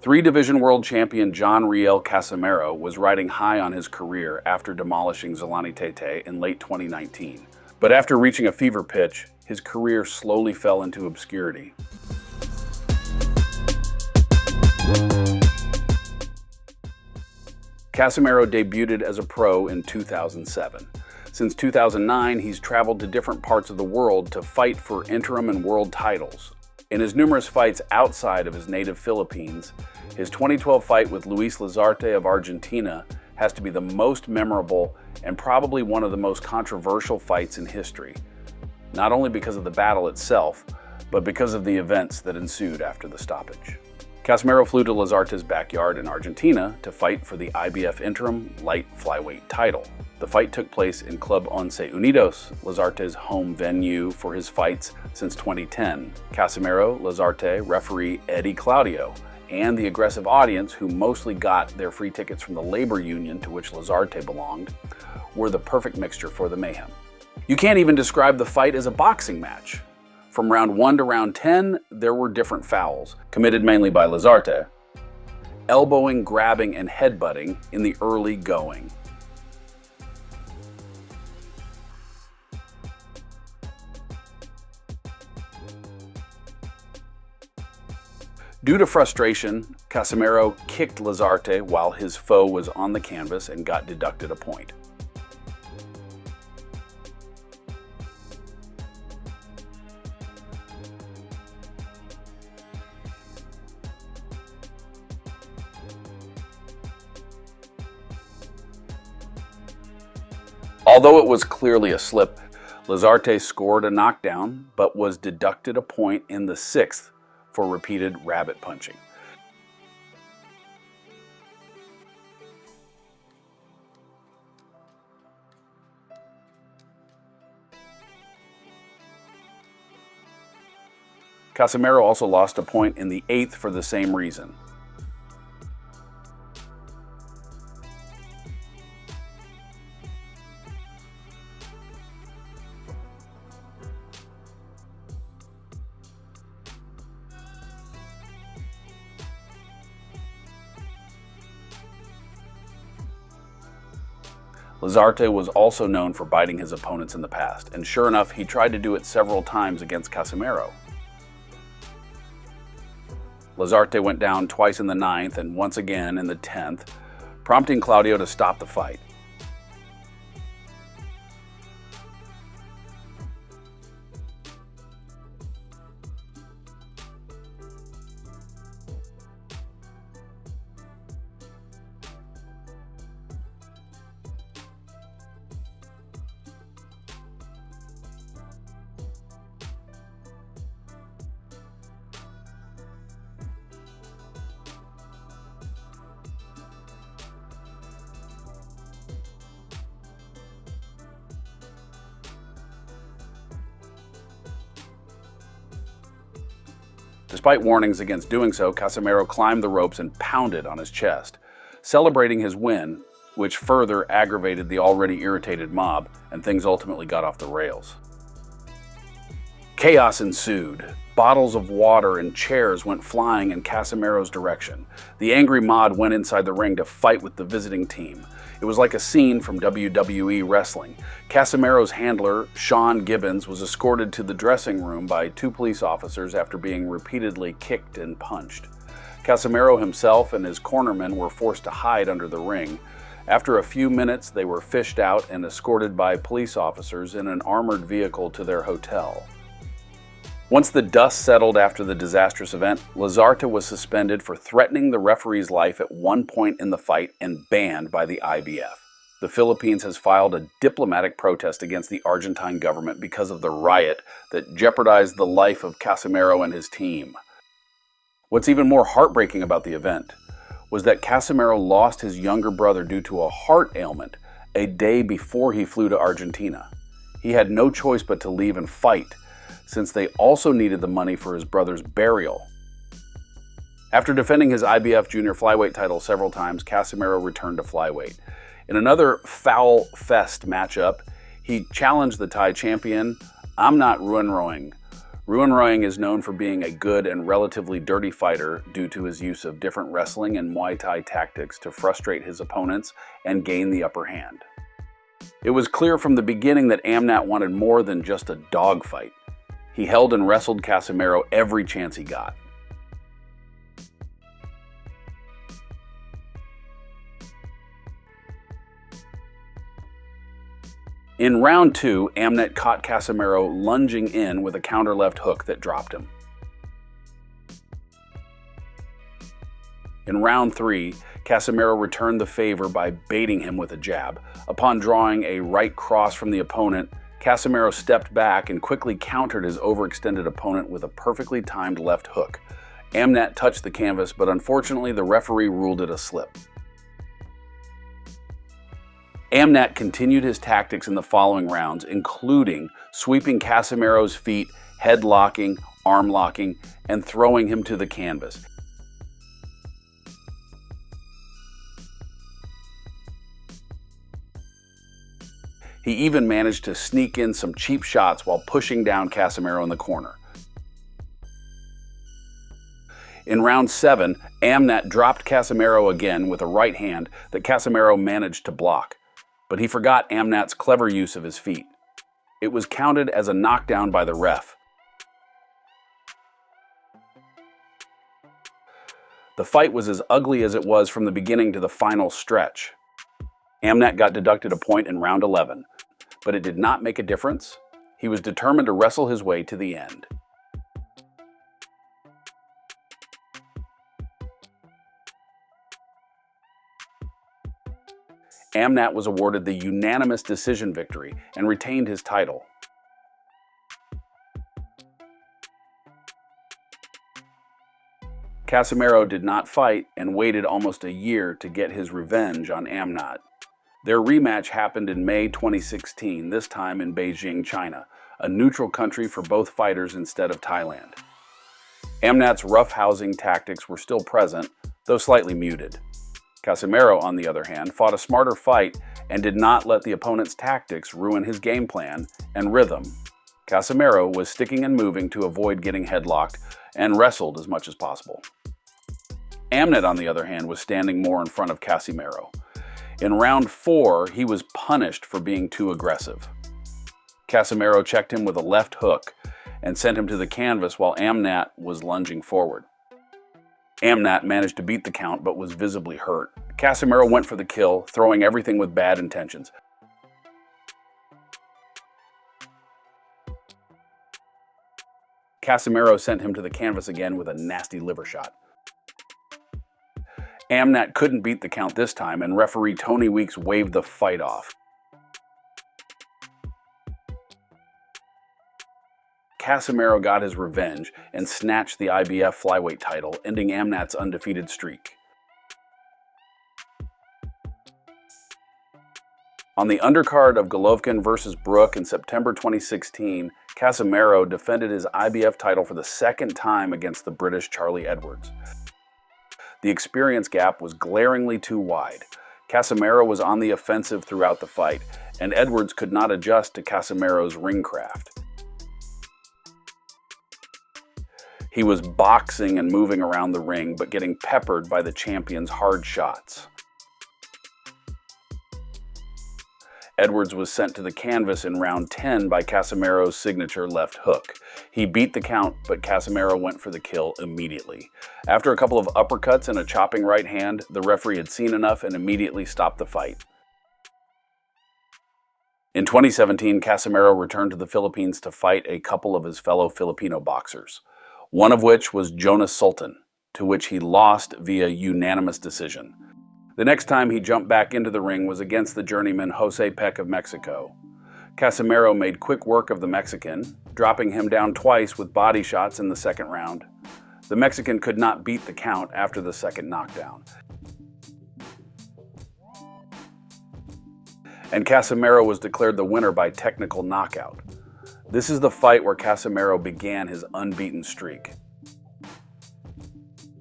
Three-division world champion John Riel Casimero was riding high on his career after demolishing Zolani Tete in late 2019. But after reaching a fever pitch, his career slowly fell into obscurity. Casimero debuted as a pro in 2007. Since 2009, he's traveled to different parts of the world to fight for interim and world titles. In his numerous fights outside of his native Philippines, his 2012 fight with Luis Lazarte of Argentina has to be the most memorable and probably one of the most controversial fights in history, not only because of the battle itself, but because of the events that ensued after the stoppage. Casimero flew to Lazarte's backyard in Argentina to fight for the IBF interim light flyweight title. The fight took place in Club Once Unidos, Lazarte's home venue for his fights since 2010. Casimero, Lazarte, referee Eddie Claudio, and the aggressive audience, who mostly got their free tickets from the labor union to which Lazarte belonged, were the perfect mixture for the mayhem. You can't even describe the fight as a boxing match. From round 1 to round 10, there were different fouls, committed mainly by Lazarte, elbowing, grabbing, and headbutting in the early going. Due to frustration, Casimero kicked Lazarte while his foe was on the canvas and got deducted a point. Although it was clearly a slip, Lazarte scored a knockdown, but was deducted a point in the 6th for repeated rabbit punching. Casimero also lost a point in the 8th for the same reason. Lazarte was also known for biting his opponents in the past, and sure enough, he tried to do it several times against Casimero. Lazarte went down twice in the 9th and once again in the 10th, prompting Claudio to stop the fight. Despite warnings against doing so, Casimero climbed the ropes and pounded on his chest, celebrating his win, which further aggravated the already irritated mob, and things ultimately got off the rails. Chaos ensued. Bottles of water and chairs went flying in Casimero's direction. The angry mob went inside the ring to fight with the visiting team. It was like a scene from WWE wrestling. Casimero's handler, Sean Gibbons, was escorted to the dressing room by 2 police officers after being repeatedly kicked and punched. Casimero himself and his cornermen were forced to hide under the ring. After a few minutes, they were fished out and escorted by police officers in an armored vehicle to their hotel. Once the dust settled after the disastrous event, Lazarte was suspended for threatening the referee's life at one point in the fight and banned by the IBF. The Philippines has filed a diplomatic protest against the Argentine government because of the riot that jeopardized the life of Casimero and his team. What's even more heartbreaking about the event was that Casimero lost his younger brother due to a heart ailment a day before he flew to Argentina. He had no choice but to leave and fight, since they also needed the money for his brother's burial. After defending his IBF junior flyweight title several times, Casimero returned to flyweight. In another foul fest matchup, he challenged the Thai champion Ruenroeng. Ruenroeng is known for being a good and relatively dirty fighter due to his use of different wrestling and Muay Thai tactics to frustrate his opponents and gain the upper hand. It was clear from the beginning that Amnat wanted more than just a dogfight. He held and wrestled Casimero every chance he got. In round 2, Amnat caught Casimero lunging in with a counter left hook that dropped him. In round 3, Casimero returned the favor by baiting him with a jab. Upon drawing a right cross from the opponent, Casimero stepped back and quickly countered his overextended opponent with a perfectly timed left hook. Amnat touched the canvas, but unfortunately the referee ruled it a slip. Amnat continued his tactics in the following rounds, including sweeping Casimero's feet, head locking, arm locking, and throwing him to the canvas. He even managed to sneak in some cheap shots while pushing down Casimero in the corner. In round 7, Amnat dropped Casimero again with a right hand that Casimero managed to block, but he forgot Amnat's clever use of his feet. It was counted as a knockdown by the ref. The fight was as ugly as it was from the beginning to the final stretch. Amnat got deducted a point in round 11, but it did not make a difference. He was determined to wrestle his way to the end. Amnat was awarded the unanimous decision victory and retained his title. Casimero did not fight and waited almost a year to get his revenge on Amnat. Their rematch happened in May 2016, this time in Beijing, China, a neutral country for both fighters instead of Thailand. Amnat's roughhousing tactics were still present, though slightly muted. Casimero, on the other hand, fought a smarter fight and did not let the opponent's tactics ruin his game plan and rhythm. Casimero was sticking and moving to avoid getting headlocked and wrestled as much as possible. Amnat, on the other hand, was standing more in front of Casimero. In round 4, he was punished for being too aggressive. Casimero checked him with a left hook and sent him to the canvas while Amnat was lunging forward. Amnat managed to beat the count but was visibly hurt. Casimero went for the kill, throwing everything with bad intentions. Casimero sent him to the canvas again with a nasty liver shot. Amnat couldn't beat the count this time, and referee Tony Weeks waved the fight off. Casimero got his revenge and snatched the IBF flyweight title, ending Amnat's undefeated streak. On the undercard of Golovkin vs. Brook in September 2016, Casimero defended his IBF title for the second time against the British Charlie Edwards. The experience gap was glaringly too wide. Casimero was on the offensive throughout the fight, and Edwards could not adjust to Casimero's ring craft. He was boxing and moving around the ring, but getting peppered by the champion's hard shots. Edwards was sent to the canvas in round 10 by Casimero's signature left hook. He beat the count, but Casimero went for the kill immediately. After a couple of uppercuts and a chopping right hand, the referee had seen enough and immediately stopped the fight. In 2017, Casimero returned to the Philippines to fight a couple of his fellow Filipino boxers, one of which was Jonas Sultan, to which he lost via unanimous decision. The next time he jumped back into the ring was against the journeyman Jose Peck of Mexico. Casimero made quick work of the Mexican, dropping him down twice with body shots in the second round. The Mexican could not beat the count after the second knockdown. And Casimero was declared the winner by technical knockout. This is the fight where Casimero began his unbeaten streak.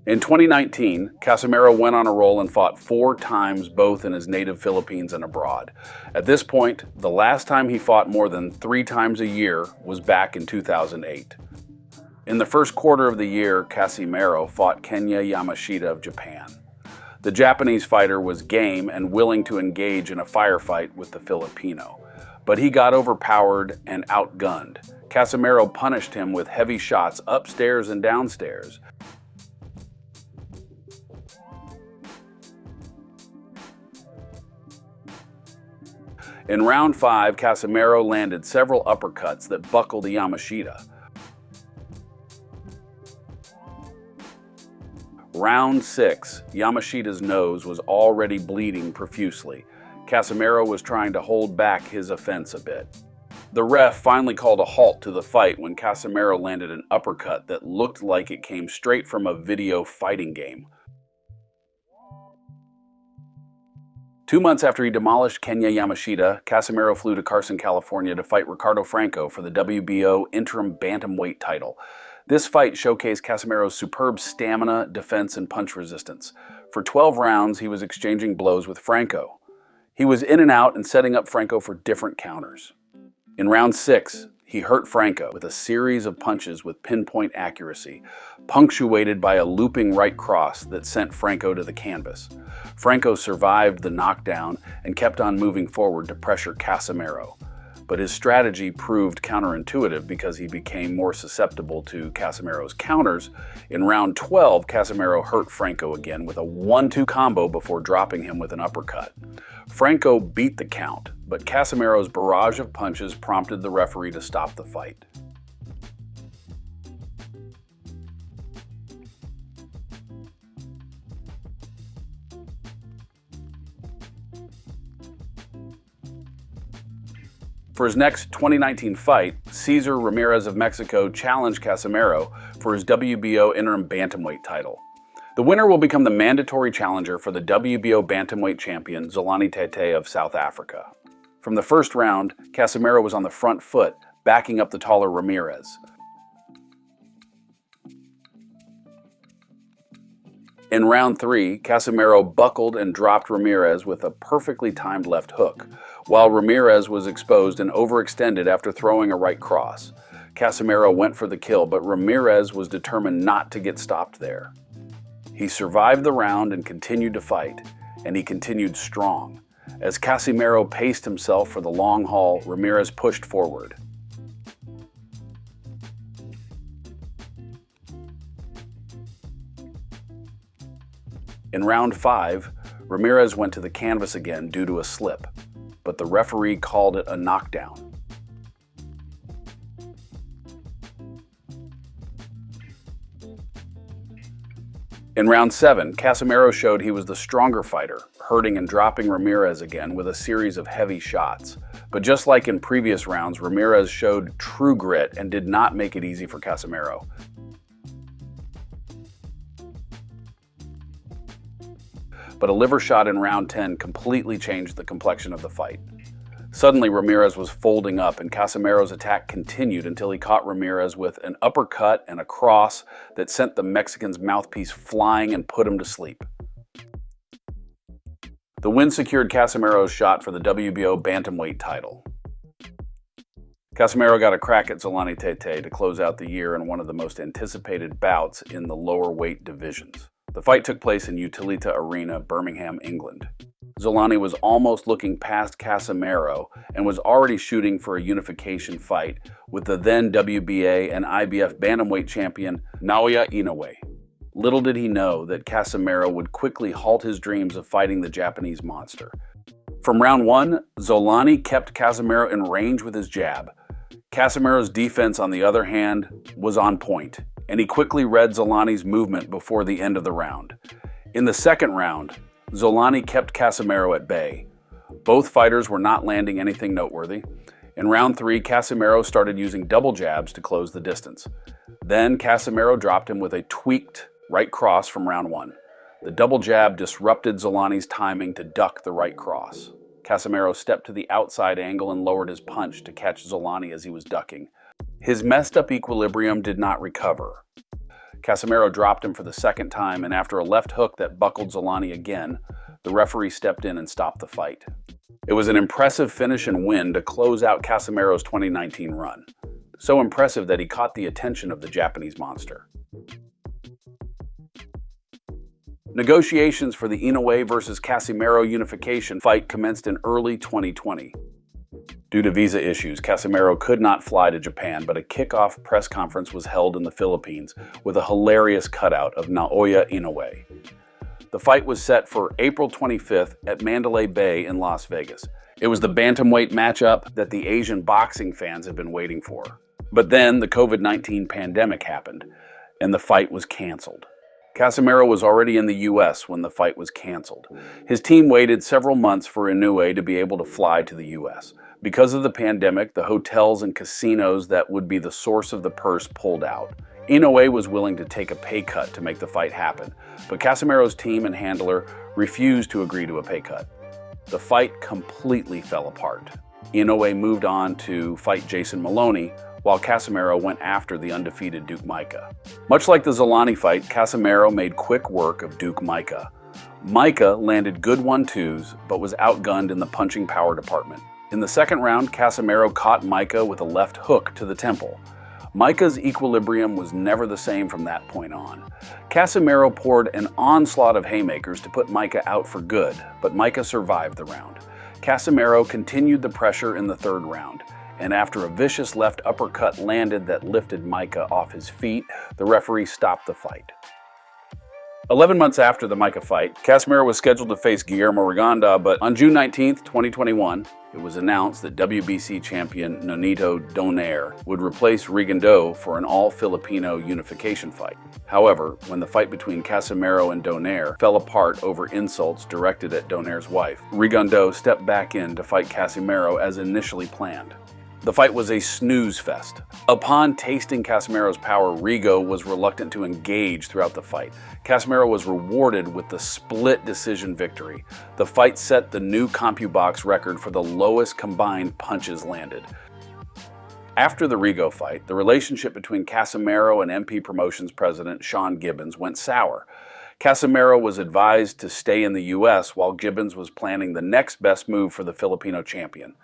In 2019, Casimero went on a roll and fought 4 times both in his native Philippines and abroad. At this point, the last time he fought more than 3 times a year was back in 2008. In the first quarter of the year, Casimero fought Kenya Yamashita of Japan. The Japanese fighter was game and willing to engage in a firefight with the Filipino, but he got overpowered and outgunned. Casimero punished him with heavy shots upstairs and downstairs. In round 5, Casimero landed several uppercuts that buckled Yamashita. Round 6, Yamashita's nose was already bleeding profusely. Casimero was trying to hold back his offense a bit. The ref finally called a halt to the fight when Casimero landed an uppercut that looked like it came straight from a video fighting game. 2 months after he demolished Kenya Yamashita, Casimero flew to Carson, California to fight Ricardo Franco for the WBO interim bantamweight title. This fight showcased Casimero's superb stamina, defense, and punch resistance. For 12 rounds, he was exchanging blows with Franco. He was in and out and setting up Franco for different counters. In round 6, he hurt Franco with a series of punches with pinpoint accuracy, punctuated by a looping right cross that sent Franco to the canvas. Franco survived the knockdown and kept on moving forward to pressure Casimero. But his strategy proved counterintuitive because he became more susceptible to Casimero's counters. In round 12, Casimero hurt Franco again with a 1-2 combo before dropping him with an uppercut. Franco beat the count, but Casimero's barrage of punches prompted the referee to stop the fight. For his next 2019 fight, Cesar Ramirez of Mexico challenged Casimero for his WBO interim bantamweight title. The winner will become the mandatory challenger for the WBO bantamweight champion Zolani Tete of South Africa. From the first round, Casimero was on the front foot, backing up the taller Ramirez. In round 3, Casimero buckled and dropped Ramirez with a perfectly timed left hook, while Ramirez was exposed and overextended after throwing a right cross. Casimero went for the kill, but Ramirez was determined not to get stopped there. He survived the round and continued to fight, and he continued strong. As Casimero paced himself for the long haul, Ramirez pushed forward. In round 5, Ramirez went to the canvas again due to a slip, but the referee called it a knockdown. In round 7, Casimero showed he was the stronger fighter, hurting and dropping Ramirez again with a series of heavy shots. But just like in previous rounds, Ramirez showed true grit and did not make it easy for Casimero. But a liver shot in round 10 completely changed the complexion of the fight. Suddenly, Ramirez was folding up, and Casimero's attack continued until he caught Ramirez with an uppercut and a cross that sent the Mexican's mouthpiece flying and put him to sleep. The win secured Casimero's shot for the WBO bantamweight title. Casimero got a crack at Zolani Tete to close out the year in one of the most anticipated bouts in the lower weight divisions. The fight took place in Utilita Arena, Birmingham, England. Zolani was almost looking past Casimero and was already shooting for a unification fight with the then WBA and IBF bantamweight champion Naoya Inoue. Little did he know that Casimero would quickly halt his dreams of fighting the Japanese monster. From round 1, Zolani kept Casimero in range with his jab. Casimero's defense, on the other hand, was on point, and he quickly read Zolani's movement before the end of the round. In the second round, Zolani kept Casimero at bay. Both fighters were not landing anything noteworthy. In round 3, Casimero started using double jabs to close the distance. Then Casimero dropped him with a tweaked right cross from round 1. The double jab disrupted Zolani's timing to duck the right cross. Casimero stepped to the outside angle and lowered his punch to catch Zolani as he was ducking. His messed up equilibrium did not recover. Casimero dropped him for the second time, and after a left hook that buckled Zolani again, the referee stepped in and stopped the fight. It was an impressive finish and win to close out Casimero's 2019 run. so impressive that he caught the attention of the Japanese monster. Negotiations for the Inoue versus Casimero unification fight commenced in early 2020. Due to visa issues, Casimero could not fly to Japan, but a kickoff press conference was held in the Philippines with a hilarious cutout of Naoya Inoue. The fight was set for April 25th at Mandalay Bay in Las Vegas. It was the bantamweight matchup that the Asian boxing fans had been waiting for. But then the COVID-19 pandemic happened, and the fight was canceled. Casimero was already in the US when the fight was canceled. His team waited several months for Inoue to be able to fly to the US. Because of the pandemic, the hotels and casinos that would be the source of the purse pulled out. Inoue was willing to take a pay cut to make the fight happen, but Casimero's team and handler refused to agree to a pay cut. The fight completely fell apart. Inoue moved on to fight Jason Maloney, while Casimero went after the undefeated Duke Micah. Much like the Zolani fight, Casimero made quick work of Duke Micah. Micah landed good 1-2s, but was outgunned in the punching power department. In the second round, Casimero caught Micah with a left hook to the temple. Micah's equilibrium was never the same from that point on. Casimero poured an onslaught of haymakers to put Micah out for good, but Micah survived the round. Casimero continued the pressure in the third round, and after a vicious left uppercut landed that lifted Micah off his feet, the referee stopped the fight. 11 months after the Micah fight, Casimero was scheduled to face Guillermo Rigonda, but on June 19, 2021, it was announced that WBC champion Nonito Donaire would replace Rigondeaux for an all-Filipino unification fight. However, when the fight between Casimero and Donaire fell apart over insults directed at Donaire's wife, Rigondeaux stepped back in to fight Casimero as initially planned. The fight was a snooze fest. Upon tasting Casimero's power, Rigo was reluctant to engage throughout the fight. Casimero was rewarded with the split decision victory. The fight set the new CompuBox record for the lowest combined punches landed. After the Rigo fight, the relationship between Casimero and MP Promotions president Sean Gibbons went sour. Casimero was advised to stay in the US while Gibbons was planning the next best move for the Filipino champion.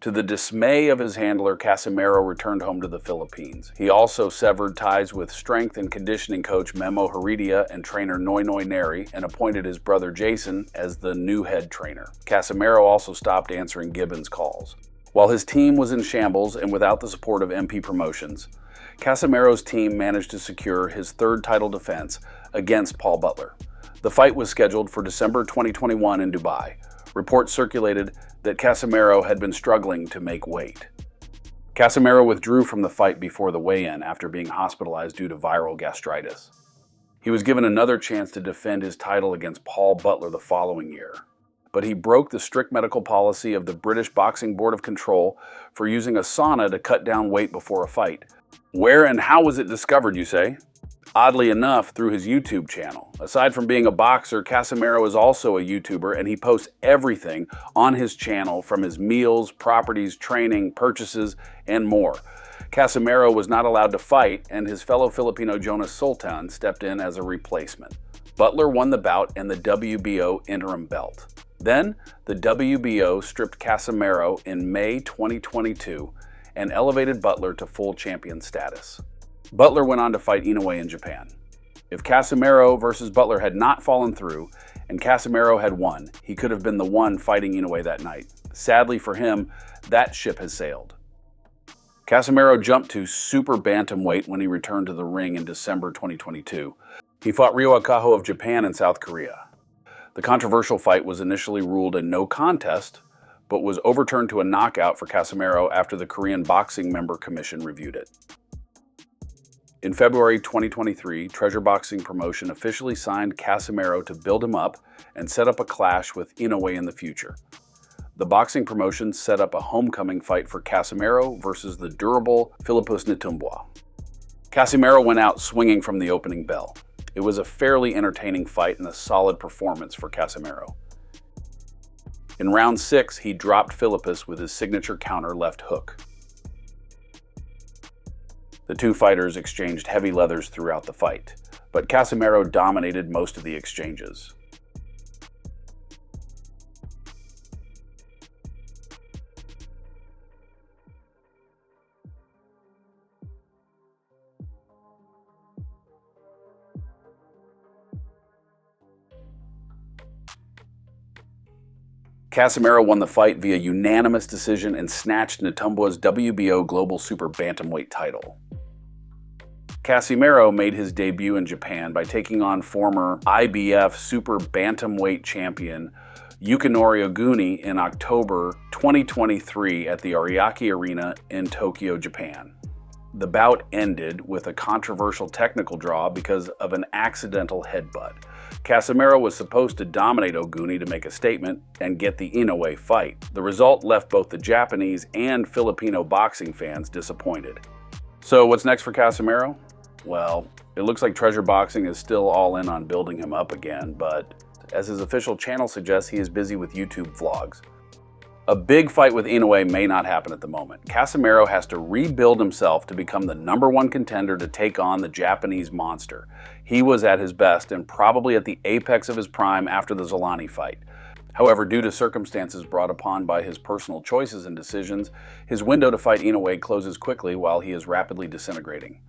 To the dismay of his handler, Casimero returned home to the Philippines. He also severed ties with strength and conditioning coach Memo Heredia and trainer Noynoy Neri and appointed his brother Jason as the new head trainer. Casimero also stopped answering Gibbons' calls. While his team was in shambles and without the support of MP Promotions, Casimero's team managed to secure his third title defense against Paul Butler. The fight was scheduled for December 2021 in Dubai. Reports circulated that Casimero had been struggling to make weight. Casimero withdrew from the fight before the weigh-in after being hospitalized due to viral gastritis. He was given another chance to defend his title against Paul Butler the following year, but he broke the strict medical policy of the British Boxing Board of Control for using a sauna to cut down weight before a fight. Where and how was it discovered, you say? Oddly enough, through his YouTube channel. Aside from being a boxer, Casimero is also a YouTuber, and he posts everything on his channel from his meals, properties, training, purchases, and more. Casimero was not allowed to fight, and his fellow Filipino Jonas Sultan stepped in as a replacement. Butler won the bout and the WBO interim belt. Then, the WBO stripped Casimero in May 2022 and elevated Butler to full champion status. Butler went on to fight Inoue in Japan. If Casimero versus Butler had not fallen through and Casimero had won, he could have been the one fighting Inoue that night. Sadly for him, that ship has sailed. Casimero jumped to super bantamweight when he returned to the ring in December 2022. He fought Ryo Akaho of Japan and South Korea. The controversial fight was initially ruled a no contest, but was overturned to a knockout for Casimero after the Korean Boxing Member Commission reviewed it. In February 2023, Treasure Boxing Promotion officially signed Casimero to build him up and set up a clash with Inoue in the future. The boxing promotion set up a homecoming fight for Casimero versus the durable Philippus Nitumbua. Casimero went out swinging from the opening bell. It was a fairly entertaining fight and a solid performance for Casimero. In round 6, he dropped Philippus with his signature counter left hook. The two fighters exchanged heavy leathers throughout the fight, but Casimero dominated most of the exchanges. Casimero won the fight via unanimous decision and snatched Natumbua's WBO Global Super Bantamweight title. Casimero made his debut in Japan by taking on former IBF Super Bantamweight champion Yukinori Oguni in October 2023 at the Ariake Arena in Tokyo, Japan. The bout ended with a controversial technical draw because of an accidental headbutt. Casimero was supposed to dominate Oguni to make a statement and get the Inoue fight. The result left both the Japanese and Filipino boxing fans disappointed. So what's next for Casimero? Well, it looks like Treasure Boxing is still all in on building him up again, but as his official channel suggests, he is busy with YouTube vlogs. A big fight with Inoue may not happen at the moment. Casimero has to rebuild himself to become the #1 contender to take on the Japanese monster. He was at his best and probably at the apex of his prime after the Zolani fight. However, due to circumstances brought upon by his personal choices and decisions, his window to fight Inoue closes quickly while he is rapidly disintegrating.